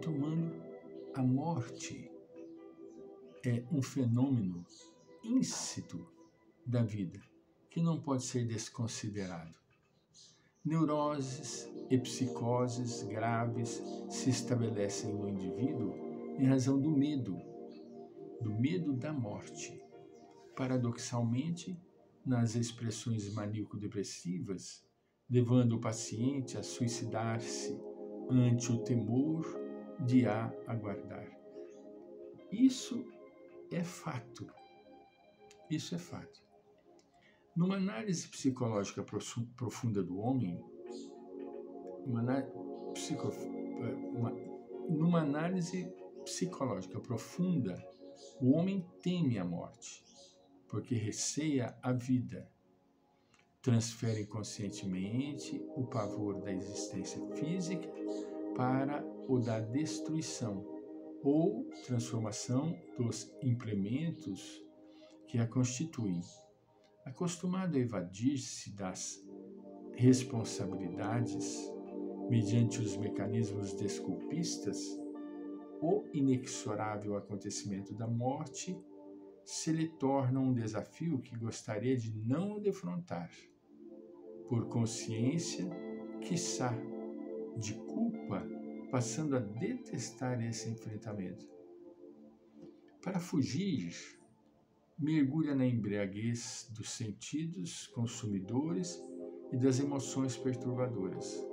Retomando, a morte é um fenômeno íncito da vida, que não pode ser desconsiderado. Neuroses e psicoses graves se estabelecem no indivíduo em razão do medo da morte. Paradoxalmente, nas expressões maníaco-depressivas, levando o paciente a suicidar-se ante o temor de a aguardar. Isso é fato. Isso é fato. Numa análise psicológica profunda do homem, numa análise psicológica profunda, o homem teme a morte, porque receia a vida. Transfere inconscientemente o pavor da existência física para o da destruição ou transformação dos implementos que a constituem. Acostumado a evadir-se das responsabilidades mediante os mecanismos desculpistas, o inexorável acontecimento da morte se lhe torna um desafio que gostaria de não defrontar, por consciência, quiçá, de culpa, passando a detestar esse enfrentamento. Para fugir, mergulha na embriaguez dos sentidos consumidores e das emoções perturbadoras,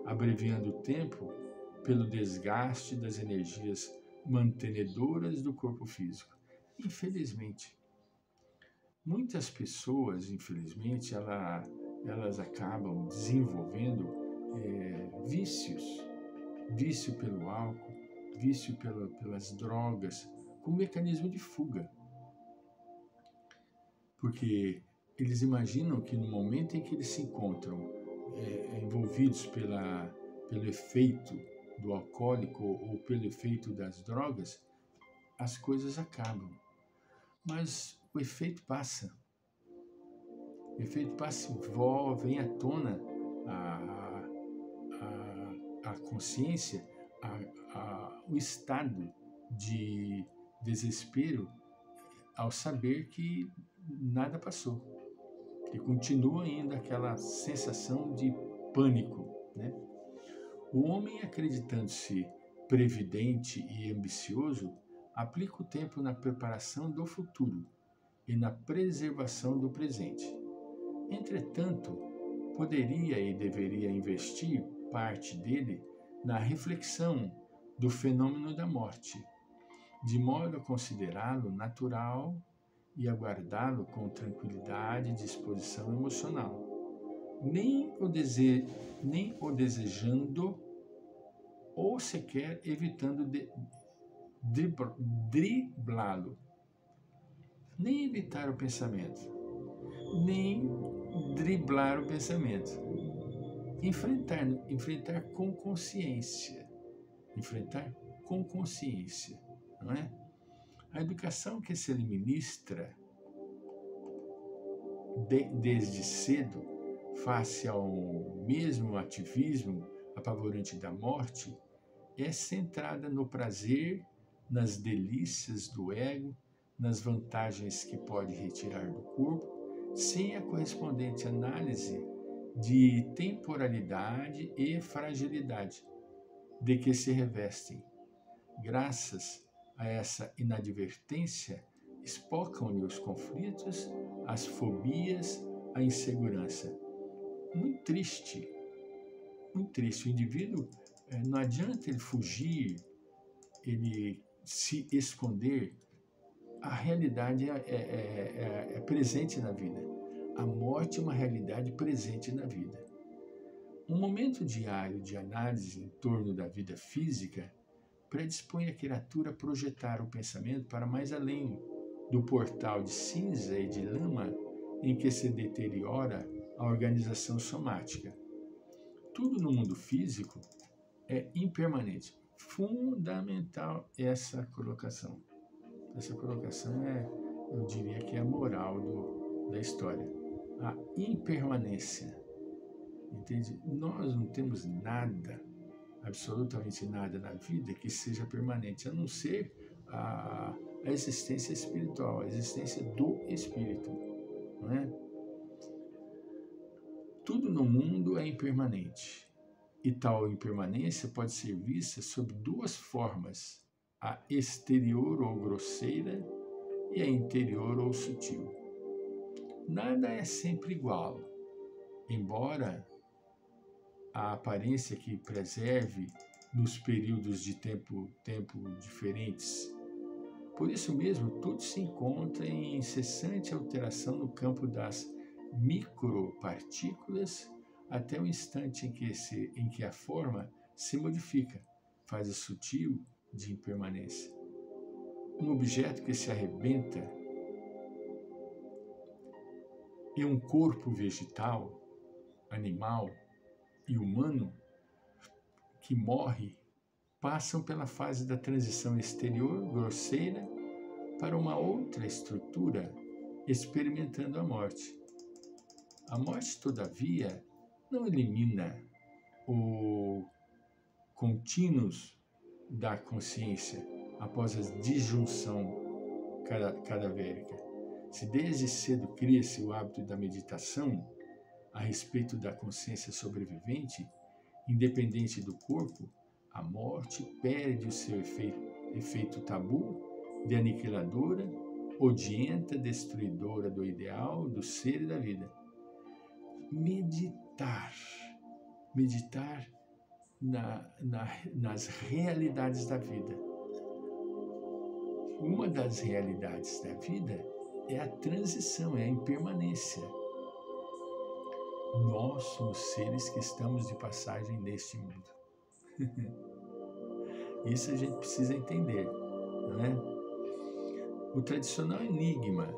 abreviando o tempo pelo desgaste das energias mantenedoras do corpo físico. Infelizmente, muitas pessoas, elas acabam desenvolvendo vício pelo álcool, vício pelas drogas, como mecanismo de fuga. Porque eles imaginam que no momento em que eles se encontram envolvidos pelo efeito do alcoólico ou pelo efeito das drogas, as coisas acabam. Mas o efeito passa. O efeito passa e vem à tona a consciência, o estado de desespero ao saber que nada passou, que continua ainda aquela sensação de pânico, né? O homem, acreditando-se previdente e ambicioso, aplica o tempo na preparação do futuro e na preservação do presente. Entretanto, poderia e deveria investir parte dele na reflexão do fenômeno da morte, de modo a considerá-lo natural e aguardá-lo com tranquilidade e disposição emocional, nem o desejando ou sequer evitando driblá-lo, nem evitar o pensamento, nem driblar o pensamento. Enfrentar com consciência. Enfrentar com consciência, não é? A educação que se lhe ministra desde cedo, face ao mesmo ativismo apavorante da morte, é centrada no prazer, nas delícias do ego, nas vantagens que pode retirar do corpo, sem a correspondente análise de temporalidade e fragilidade de que se revestem. Graças a essa inadvertência, espocam-lhe os conflitos, as fobias, a insegurança. Muito triste. O indivíduo, não adianta ele fugir, ele se esconder. A realidade é presente na vida. A morte é uma realidade presente na vida. Um momento diário de análise em torno da vida física predispõe a criatura a projetar o pensamento para mais além do portal de cinza e de lama em que se deteriora a organização somática. Tudo no mundo físico é impermanente. Fundamental essa colocação. Essa colocação eu diria que é a moral da história. A impermanência. Entende? Nós não temos nada absolutamente nada na vida que seja permanente, a não ser a existência espiritual, a existência do espírito, não é? Tudo no mundo é impermanente, e tal impermanência pode ser vista sob duas formas, a exterior ou grosseira e a interior ou sutil. Nada é sempre igual, embora a aparência que preserve nos períodos de tempo diferentes. Por isso mesmo, tudo se encontra em incessante alteração no campo das micropartículas até o instante em que a forma se modifica, faz o sutil de impermanência. Um objeto que se arrebenta em um corpo vegetal, animal e humano que morre passam pela fase da transição exterior, grosseira, para uma outra estrutura, experimentando a morte. A morte, todavia, não elimina o contínuos da consciência após a disjunção cadavérica. Se desde cedo cria-se o hábito da meditação a respeito da consciência sobrevivente, independente do corpo, a morte perde o seu efeito tabu de aniquiladora, odienta, destruidora do ideal, do ser e da vida. Meditar nas realidades da vida. Uma das realidades da vida é a transição, é a impermanência. Nós somos seres que estamos de passagem neste mundo. Isso a gente precisa entender, não é? O tradicional enigma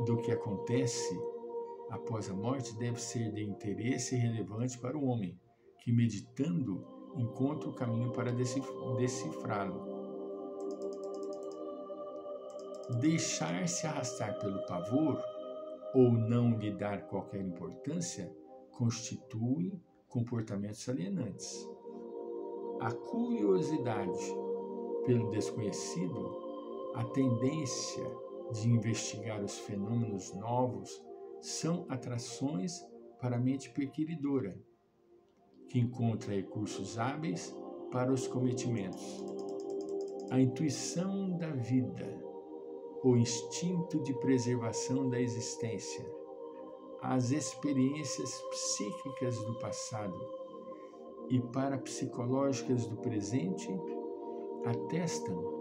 do que acontece após a morte deve ser de interesse e relevante para o homem, que meditando encontra o caminho para decifrá-lo. Deixar-se arrastar pelo pavor ou não lhe dar qualquer importância constitui comportamentos alienantes. A curiosidade pelo desconhecido, a tendência de investigar os fenômenos novos são atrações para a mente perquiridora, que encontra recursos hábeis para os cometimentos. A intuição da vida, o instinto de preservação da existência, as experiências psíquicas do passado e parapsicológicas do presente atestam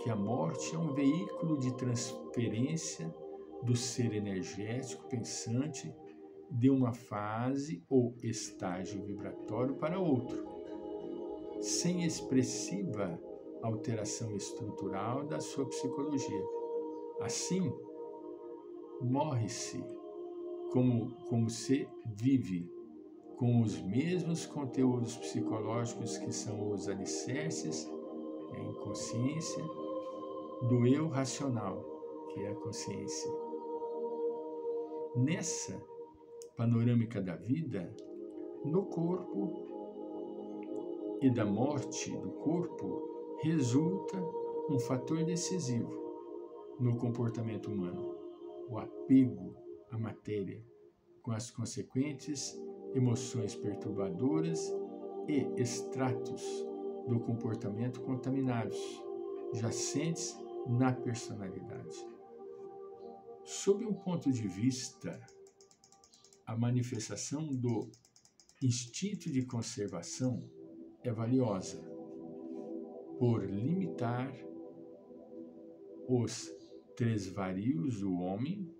que a morte é um veículo de transferência do ser energético pensante de uma fase ou estágio vibratório para outro, sem expressiva alteração estrutural da sua psicologia. Assim, morre-se como se vive, com os mesmos conteúdos psicológicos que são os alicerces, a inconsciência, do eu racional, que é a consciência. Nessa panorâmica da vida, no corpo e da morte do corpo, resulta um fator decisivo no comportamento humano, o apego à matéria, com as consequentes emoções perturbadoras e extratos do comportamento contaminados, jacentes na personalidade. Sob um ponto de vista, a manifestação do instinto de conservação é valiosa por limitar os tresvarios do homem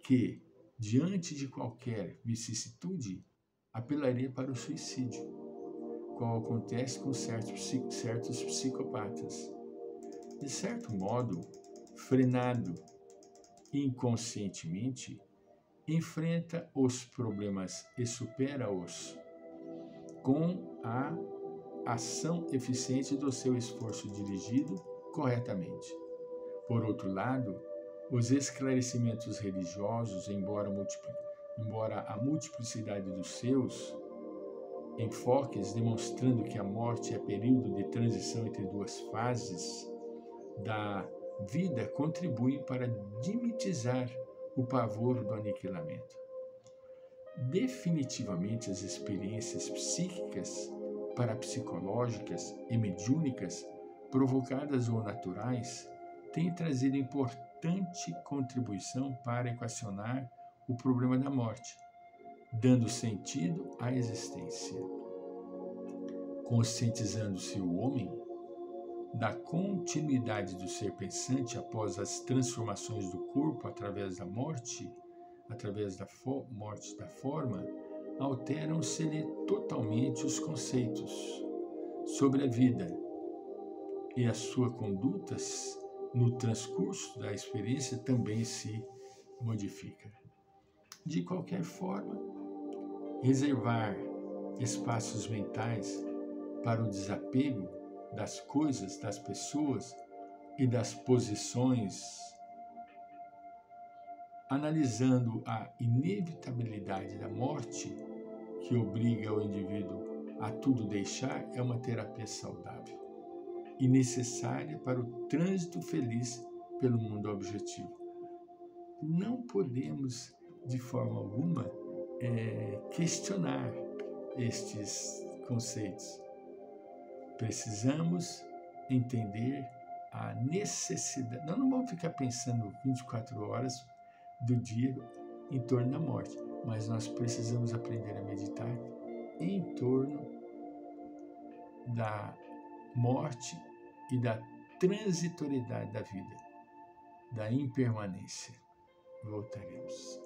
que, diante de qualquer vicissitude, apelaria para o suicídio, qual acontece com certos psicopatas. De certo modo, frenado inconscientemente, enfrenta os problemas e supera-os com a ação eficiente do seu esforço dirigido corretamente. Por outro lado, os esclarecimentos religiosos, embora a multiplicidade dos seus, enfoques demonstrando que a morte é período de transição entre duas fases da vida contribuem para dimitizar o pavor do aniquilamento. Definitivamente, as experiências psíquicas, parapsicológicas e mediúnicas, provocadas ou naturais, têm trazido importante contribuição para equacionar o problema da morte, dando sentido à existência. Conscientizando-se o homem da continuidade do ser pensante após as transformações do corpo através da morte, através da morte da forma, alteram-se-lhe totalmente os conceitos sobre a vida e as suas condutas no transcurso da experiência também se modifica. De qualquer forma, reservar espaços mentais para o desapego das coisas, das pessoas e das posições, analisando a inevitabilidade da morte que obriga o indivíduo a tudo deixar, é uma terapia saudável e necessária para o trânsito feliz pelo mundo objetivo. Não podemos, de forma alguma, questionar estes conceitos. Precisamos entender a necessidade. Nós não vamos ficar pensando 24 horas do dia em torno da morte, mas nós precisamos aprender a meditar em torno da morte e da transitoriedade da vida, da impermanência. Voltaremos.